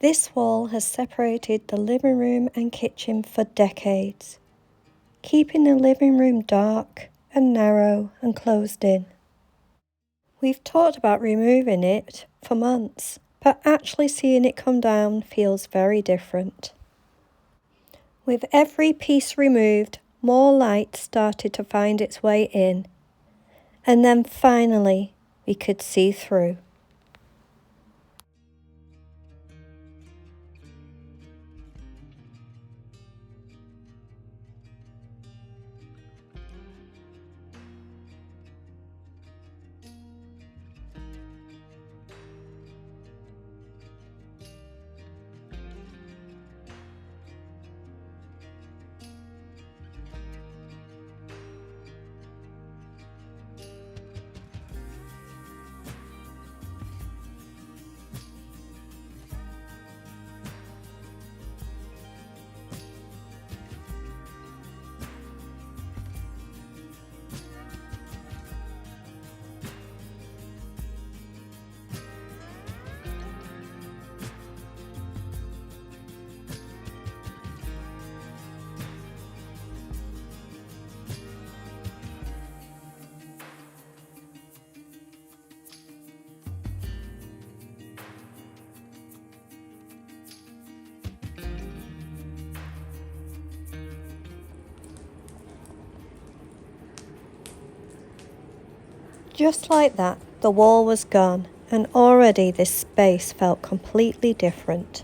This wall has separated the living room and kitchen for decades, keeping the living room dark and narrow and closed in. We've talked about removing it for months, but actually seeing it come down feels very different. With every piece removed, more light started to find its way in, and then finally we could see through. Just like that, the wall was gone, and already this space felt completely different.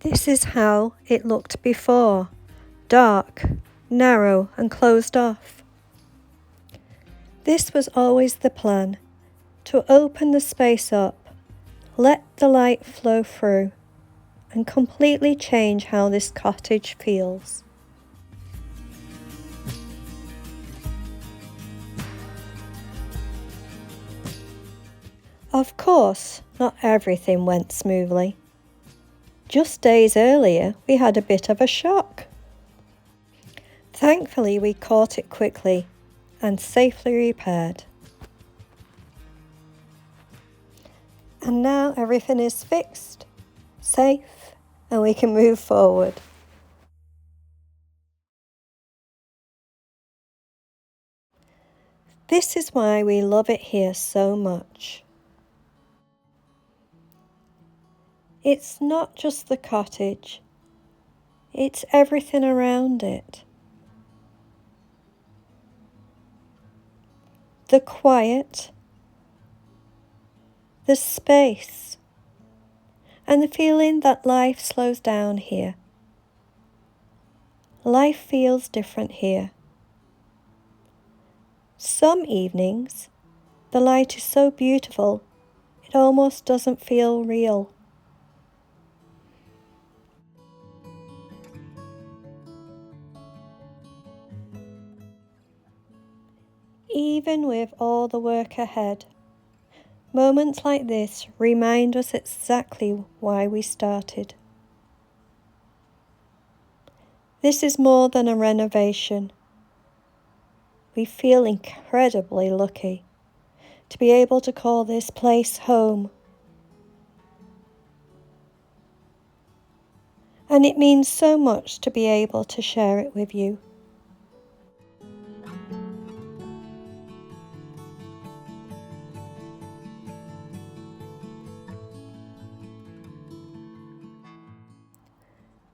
This is how it looked before, dark, narrow and closed off. This was always the plan, to open the space up, let the light flow through, and completely change how this cottage feels. Of course, not everything went smoothly. Just days earlier, we had a bit of a shock. Thankfully, we caught it quickly and safely repaired. And now everything is fixed, safe, and we can move forward. This is why we love it here so much. It's not just the cottage, it's everything around it. The quiet, the space, and the feeling that life slows down here. Life feels different here. Some evenings, the light is so beautiful, it almost doesn't feel real. Even with all the work ahead, moments like this remind us exactly why we started. This is more than a renovation. We feel incredibly lucky to be able to call this place home. And it means so much to be able to share it with you.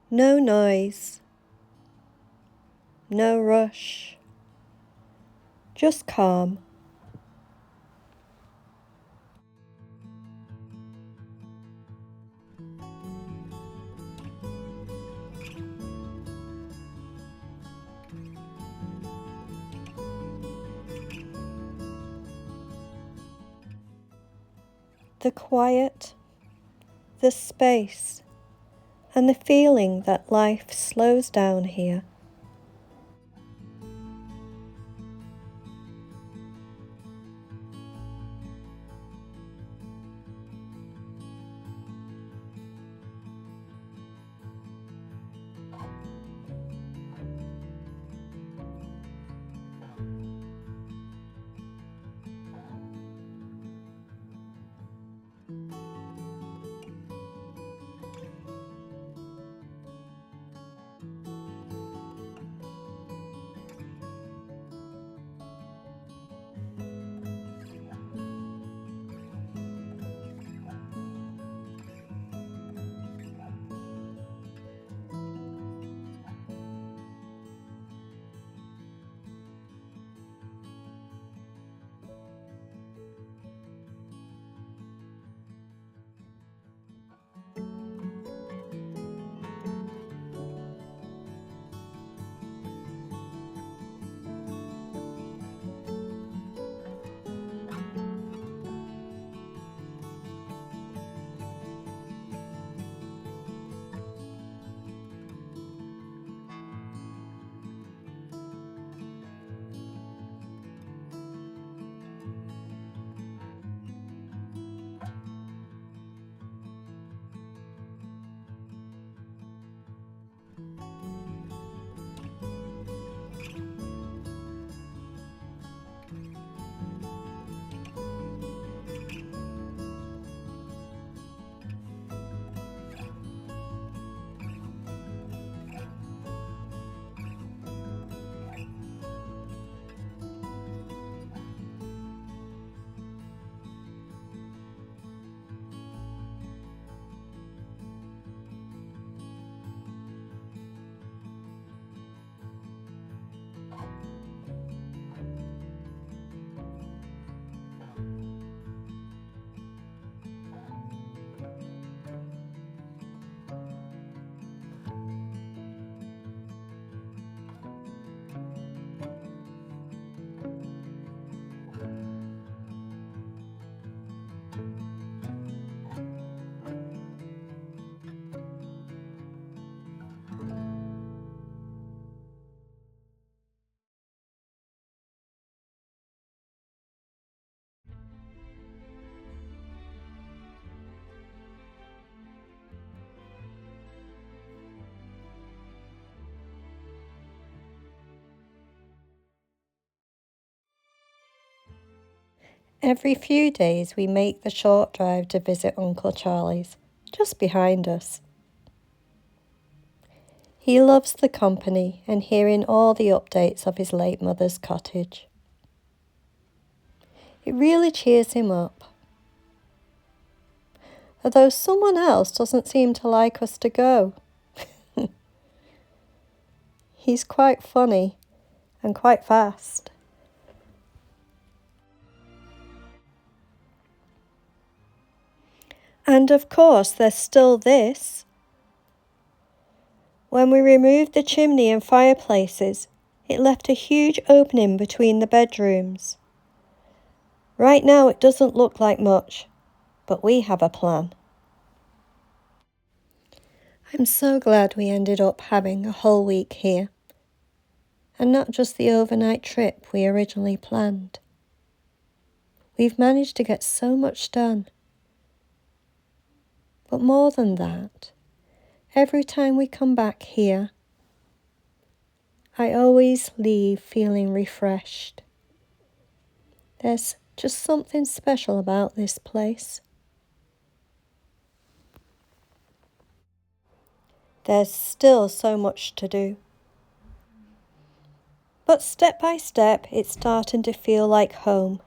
No noise, no rush, just calm. The quiet, the space, and the feeling that life slows down here. Every few days we make the short drive to visit Uncle Charlie's, just behind us. He loves the company and hearing all the updates of his late mother's cottage. It really cheers him up. Although someone else doesn't seem to like us to go. He's quite funny and quite fast. And of course there's still this. When we removed the chimney and fireplaces, it left a huge opening between the bedrooms. Right now it doesn't look like much, but we have a plan. I'm so glad we ended up having a whole week here, and not just the overnight trip we originally planned. We've managed to get so much done. But more than that, every time we come back here, I always leave feeling refreshed. There's just something special about this place. There's still so much to do. But step by step, it's starting to feel like home.